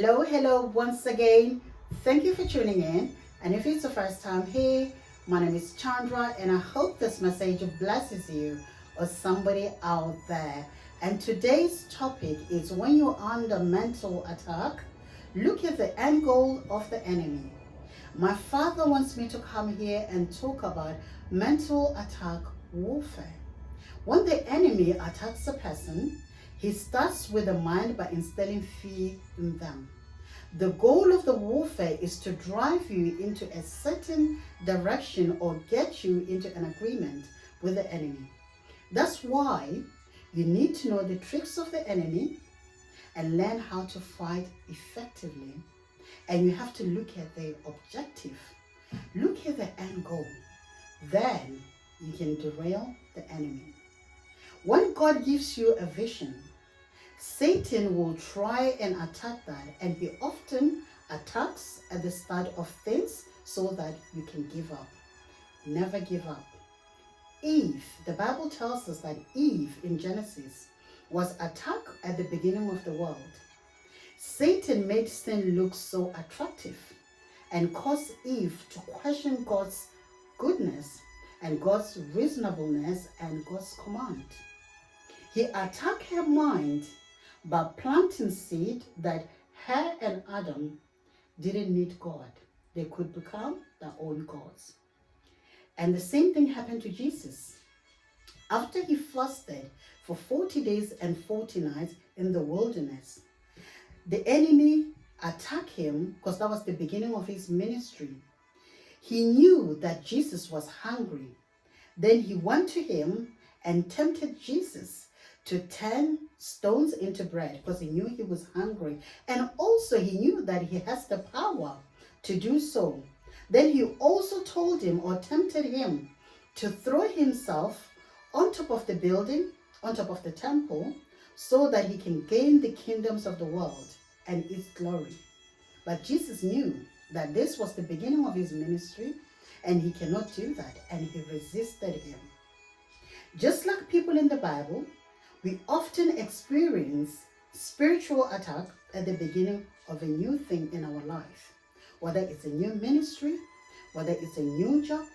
Hello, once again. Thank you for tuning in. And if it's the first time here, my name is Chandra, and I hope this message blesses you or somebody out there. And today's topic is when you're under mental attack, look at the end goal of the enemy. My father wants me to come here and talk about mental attack warfare. When the enemy attacks a person, he starts with the mind by instilling fear in them. The goal of the warfare is to drive you into a certain direction or get you into an agreement with the enemy. That's why you need to know the tricks of the enemy and learn how to fight effectively. And you have to look at the objective, look at the end goal. Then you can derail the enemy. When God gives you a vision, Satan will try and attack that, and he often attacks at the start of things so that you can give up. Never give up. Eve, the Bible tells us that Eve in Genesis was attacked at the beginning of the world. Satan made sin look so attractive and caused Eve to question God's goodness and God's reasonableness and God's command. He attacked her mind by planting seed that her and Adam didn't need God. They could become their own gods. And the same thing happened to Jesus. After he fasted for 40 days and 40 nights in the wilderness, the enemy attacked him because that was the beginning of his ministry. He knew that Jesus was hungry. Then he went to him and tempted Jesus to turn stones into bread because he knew he was hungry. And also he knew that he has the power to do so. Then he also told him or tempted him to throw himself on top of the building, on top of the temple, so that he can gain the kingdoms of the world and its glory. But Jesus knew that this was the beginning of his ministry and he cannot do that, and he resisted him. Just like people in the Bible, we often experience spiritual attack at the beginning of a new thing in our life. Whether it's a new ministry, whether it's a new job,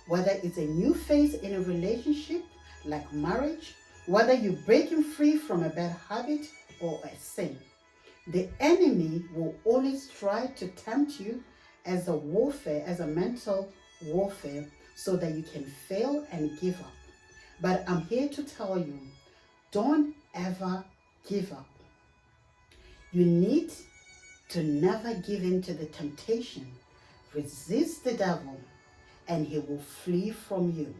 whether it's a new phase in a relationship like marriage, whether you're breaking free from a bad habit or a sin. The enemy will always try to tempt you as a warfare, as a mental warfare, so that you can fail and give up. But I'm here to tell you, don't ever give up. You need to never give in to the temptation. Resist the devil and he will flee from you.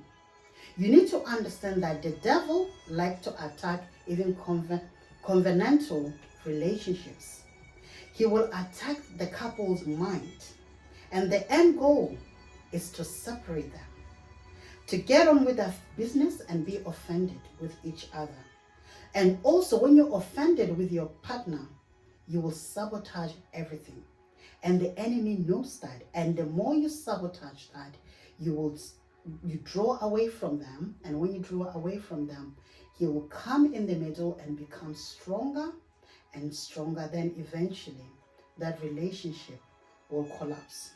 You need to understand that the devil likes to attack even covenantal relationships. He will attack the couple's mind, and the end goal is to separate them, to get on with their business and be offended with each other. And also, when you're offended with your partner, you will sabotage everything. And the enemy knows that. And the more you sabotage that, you draw away from them. And when you draw away from them, he will come in the middle and become stronger and stronger. Then eventually, that relationship will collapse.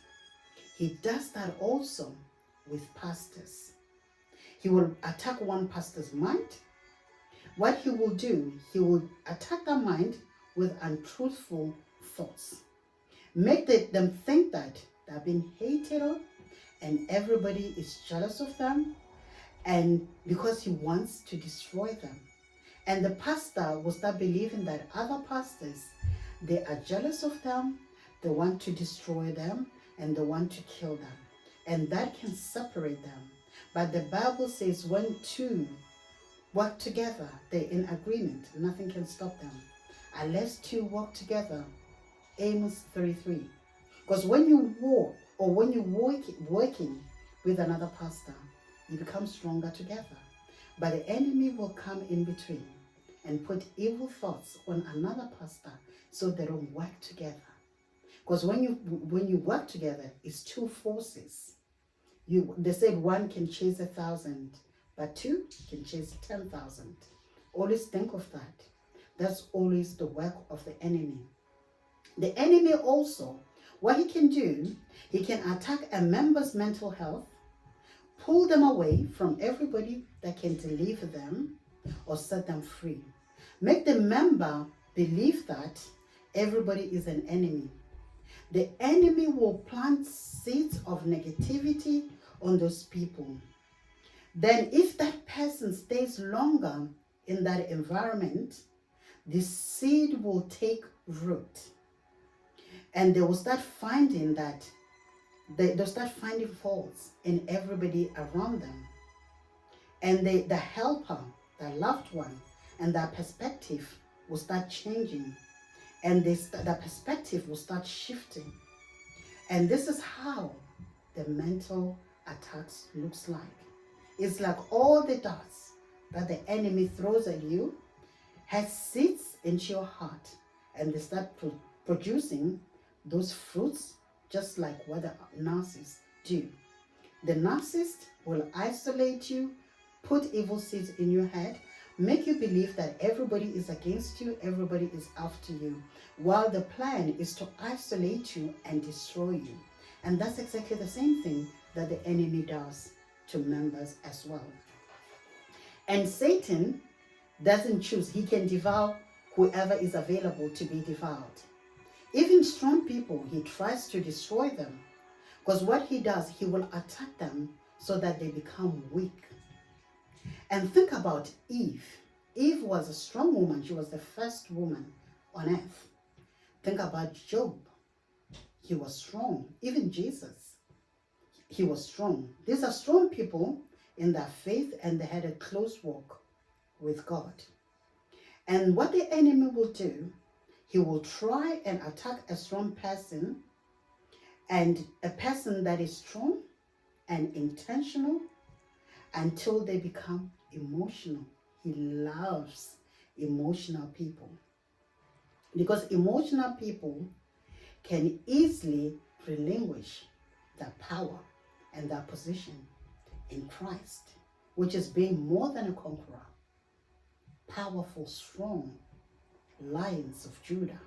He does that also with pastors. He will attack one pastor's mind. What he will do, he will attack their mind with untruthful thoughts. Make them think that they're being hated on and everybody is jealous of them, and because he wants to destroy them. And the pastor will start believing that other pastors, they are jealous of them, they want to destroy them, and they want to kill them. And that can separate them. But the Bible says when two work together, they're in agreement. Nothing can stop them. Unless two work together. Amos 3:3. Because when you walk or when you're working with another pastor, you become stronger together. But the enemy will come in between and put evil thoughts on another pastor so they don't work together. Because when you work together, it's two forces. They said one can chase 1,000, but two can chase 10,000. Always think of that. That's always the work of the enemy. The enemy also, what he can do, he can attack a member's mental health, pull them away from everybody that can deliver them or set them free. Make the member believe that everybody is an enemy. The enemy will plant seeds of negativity on those people. Then if that person stays longer in that environment, the seed will take root. And they will start finding that they'll start finding faults in everybody around them. And the helper, the loved one, and that perspective will start changing. And the perspective will start shifting. And this is how the mental attacks looks like. It's like all the darts that the enemy throws at you has seeds into your heart, and they start producing those fruits just like what the narcissists do. The narcissist will isolate you, put evil seeds in your head, make you believe that everybody is against you, everybody is after you, while the plan is to isolate you and destroy you. And that's exactly the same thing that the enemy does to members as well. And Satan doesn't choose. He can devour whoever is available to be devoured. Even strong people, he tries to destroy them. Because what he does, he will attack them so that they become weak. And think about Eve. Eve was a strong woman. She was the first woman on earth. Think about Job. He was strong. Even Jesus, he was strong. These are strong people in their faith, and they had a close walk with God. And what the enemy will do, he will try and attack a strong person, and a person that is strong and intentional, until they become emotional. He loves emotional people, because emotional people can easily relinquish their power and their position in Christ, which is being more than a conqueror. Powerful, strong lions of Judah.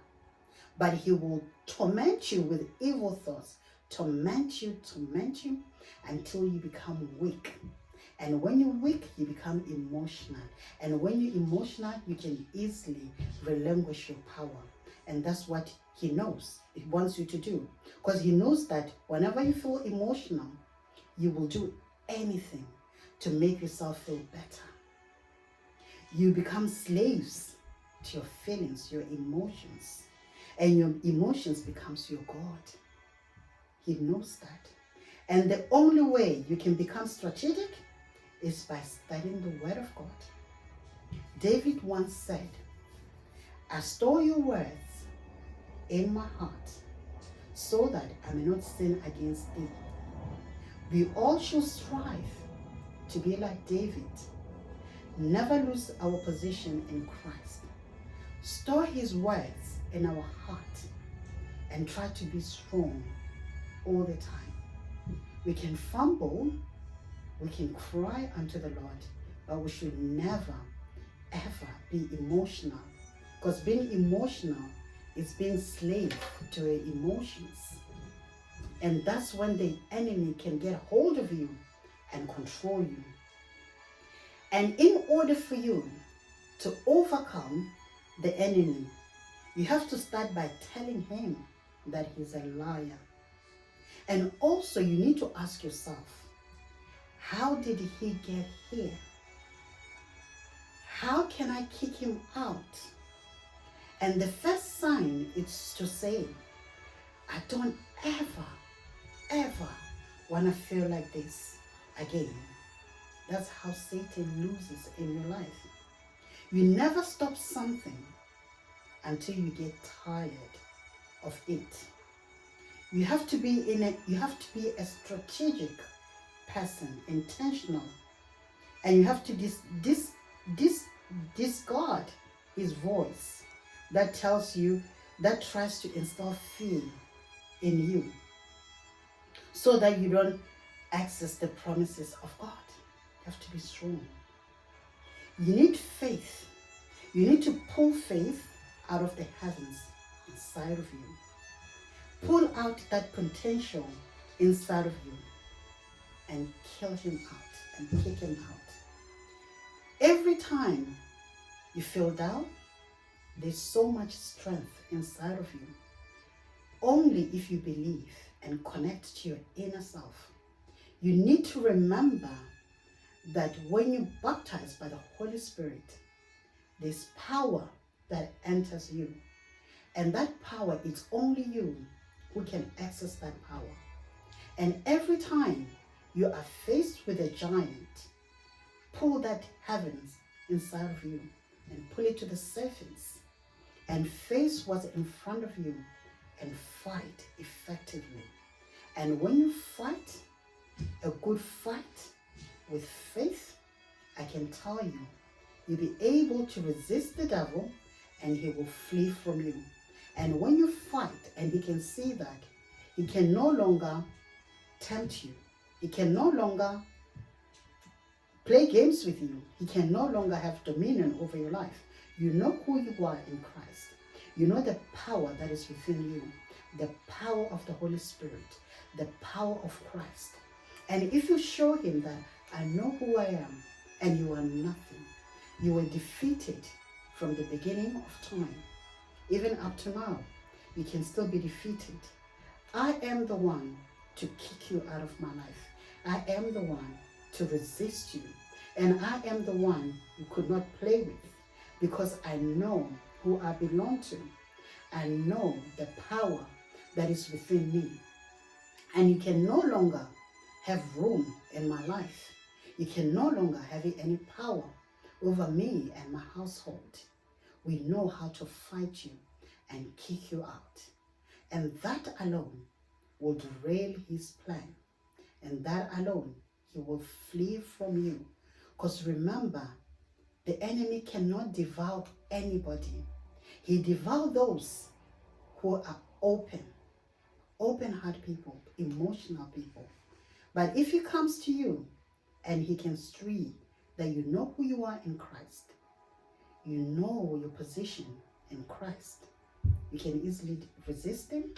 But he will torment you with evil thoughts, torment you until you become weak. And when you're weak, you become emotional. And when you're emotional, you can easily relinquish your power. And that's what he knows. He wants you to do. Because he knows that whenever you feel emotional, you will do anything to make yourself feel better. You become slaves to your feelings, your emotions. And your emotions becomes your God. He knows that. And the only way you can become strategic is by studying the Word of God. David once said, I store your words in my heart so that I may not sin against thee. We all should strive to be like David. Never lose our position in Christ. Store his words in our heart and try to be strong all the time. We can fumble, we can cry unto the Lord, but we should never, ever be emotional. Because being emotional is being slave to your emotions. And that's when the enemy can get hold of you and control you. And in order for you to overcome the enemy, you have to start by telling him that he's a liar. And also you need to ask yourself, how did he get here? How can I kick him out? And the first sign is to say, I don't ever want to feel like this again. That's how Satan loses in your life. You never stop something until you get tired of it. You have to be a strategic person, intentional, and you have to discard his voice that tells you, that tries to instill fear in you, so that you don't access the promises of God. You have to be strong. You need faith. You need to pull faith out of the heavens inside of you. Pull out that potential inside of you and kill him out and kick him out. Every time you feel down, there's so much strength inside of you. Only if you believe and connect to your inner self. You need to remember that when you're baptized by the Holy Spirit, there's power that enters you. And that power, it's only you who can access that power. And every time you are faced with a giant, pull that heavens inside of you and pull it to the surface and face what's in front of you and fight effectively. And when you fight a good fight with faith, I can tell you, you'll be able to resist the devil and he will flee from you. And when you fight and he can see that, he can no longer tempt you. He can no longer play games with you. He can no longer have dominion over your life. You know who you are in Christ. You know the power that is within you, the power of the Holy Spirit, the power of Christ. And if you show him that I know who I am and you are nothing, you were defeated from the beginning of time, even up to now, you can still be defeated. I am the one to kick you out of my life. I am the one to resist you. And I am the one you could not play with because I know who I belong to. I know the power that is within me. And you can no longer have room in my life. You can no longer have any power over me and my household. We know how to fight you and kick you out. And that alone will derail his plan. And that alone, he will flee from you. Because remember, the enemy cannot devour anybody. He devours those who are open-hearted people, emotional people. But if he comes to you and he can see that you know who you are in Christ, you know your position in Christ, you can easily resist him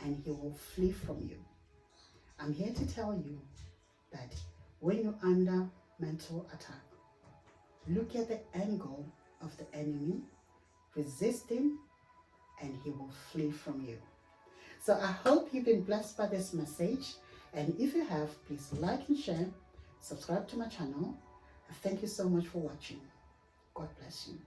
and he will flee from you. I'm here to tell you that when you're under mental attack, look at the angle of the enemy, resist him, and he will flee from you. So I hope you've been blessed by this message. And if you have, please like and share, subscribe to my channel. Thank you so much for watching. God bless you.